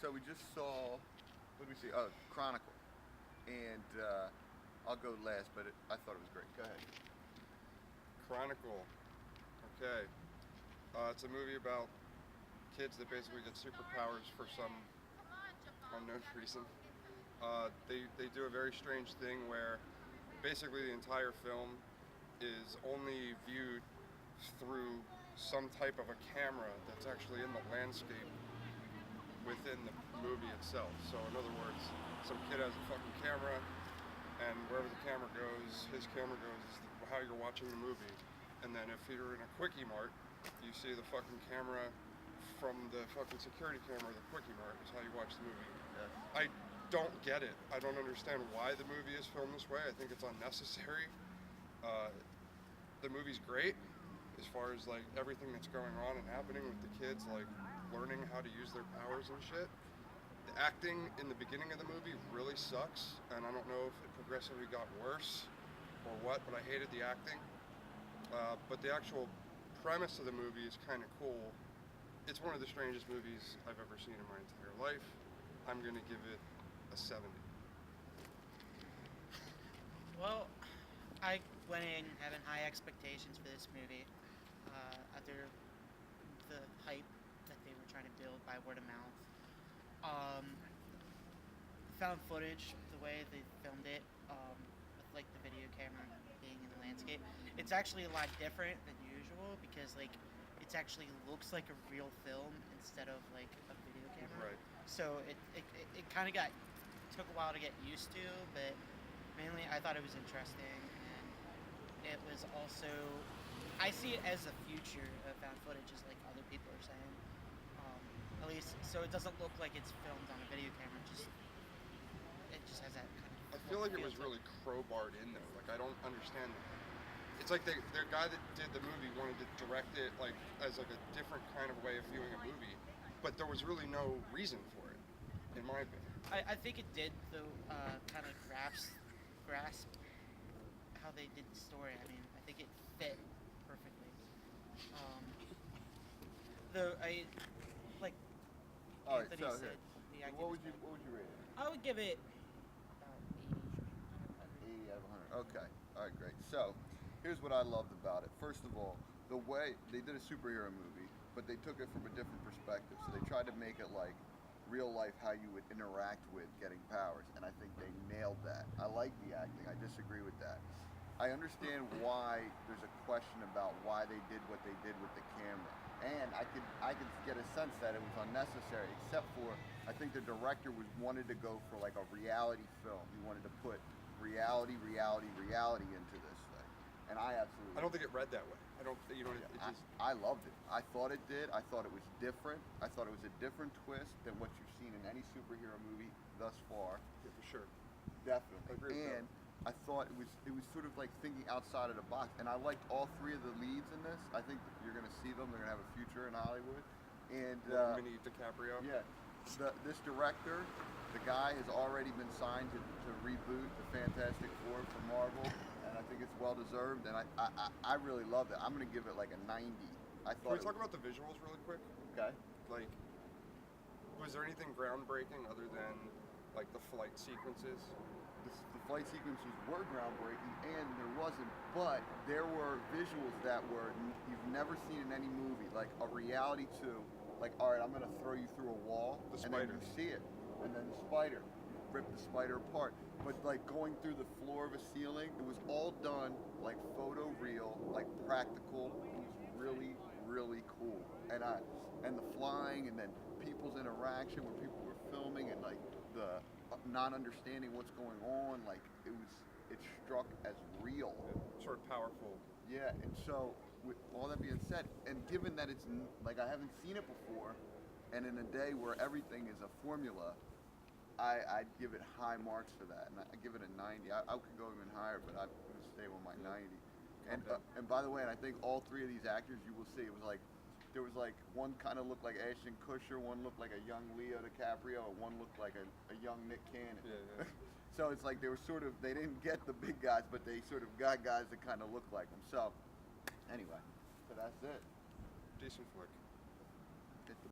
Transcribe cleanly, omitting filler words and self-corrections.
So we just saw, what did we see? Oh, Chronicle. And I'll go last, but I thought it was great. Go ahead. Chronicle. Okay. It's a movie about kids that basically get superpowers for some unknown reason. They do a very strange thing where basically the entire film is only viewed through some type of a camera that's actually in the landscape within the movie itself. So in other words, some kid has a fucking camera, and wherever the camera goes, his camera goes is how you're watching the movie. And then if you're in a Quickie Mart, you see the fucking camera from the fucking security camera of the Quickie Mart is how you watch the movie. Yeah. I don't get it. I don't understand why the movie is filmed this way. I think it's unnecessary. The movie's great as far as like everything that's going on and happening with the kids, like learning how to use their powers and shit. The acting in the beginning of the movie really sucks, and I don't know if it progressively got worse or what, but I hated the acting. But the actual premise of the movie is kind of cool. It's one of the strangest movies I've ever seen in my entire life. I'm going to give it a 70. Well, I went in having high expectations for this movie. After the hype that they were trying to build by word of mouth. Found footage, the way they filmed it, with like the video camera being in the landscape, it's actually a lot different than usual because like it actually looks like a real film instead of like a video camera. Right. So it kind of took a while to get used to, but mainly I thought it was interesting, and it was also, I see it as the future of found footage, as like other people are saying. At least, so it doesn't look like it's filmed on a video camera. It just has that kind of. I feel like it was really crowbarred in though. Like I don't understand. It's like the guy that did the movie wanted to direct it like as like a different kind of way of viewing a movie, but there was really no reason for it, in my opinion. I think it did though, kind of grasp how they did the story. I mean, I think it fit perfectly. Though I like All right, Anthony so said, here. the acting What was would you bad. rate it? I would give it about 80 out of 100. Okay. All right, great. So, here's what I loved about it. First of all, the way they did a superhero movie, but they took it from a different perspective. So they tried to make it like real life, how you would interact with getting powers, and I think they nailed that. I like the acting. I disagree with that. I understand why there's a question about why they did what they did with the camera, and I could get a sense that it was unnecessary, except for I think the director wanted to go for like a reality film. He wanted to put reality into this thing, and I absolutely. I don't think it read that way. I don't. You know. It just. I loved it. I thought it did. I thought it was different. I thought it was a different twist than what you've seen in any superhero movie thus far. Yeah, for sure. Definitely. I agree with that. And I thought it was sort of like thinking outside of the box, and I liked all three of the leads in this. I think that you're going to see them. They're going to have a future in Hollywood. And Mini DiCaprio. yeah, this director, the guy has already been signed to reboot the Fantastic Four for Marvel, and I think it's well deserved. And I really loved it. I'm going to give it like a 90. I Can thought. we talk about the visuals really quick? Okay. Like, was there anything groundbreaking other than like the flight sequences? The flight sequences were groundbreaking, and there wasn't, but there were visuals that you've never seen in any movie, like a reality to, like, all right, I'm going to throw you through a wall, The and then spider. you see it, and then the spider, rip the spider apart. But like going through the floor of a ceiling, it was all done like photo real, like practical. It was really, really cool. And the flying, and then people's interaction when people were filming, and like the not understanding what's going on, like it struck as real. Sort of powerful. Yeah, and so with all that being said, and given that it's like I haven't seen it before, and in a day where everything is a formula, I'd give it high marks for that, and I give it a 90. I could go even higher, but I'm going to stay with my 90. And by the way, and I think all three of these actors, you will see, it was like there was like one kind of looked like Ashton Kutcher, one looked like a young Leo DiCaprio, and one looked like a young Nick Cannon. Yeah. So it's like they were sort of, they didn't get the big guys, but they sort of got guys that kind of look like them. So anyway, so that's it. Decent flick.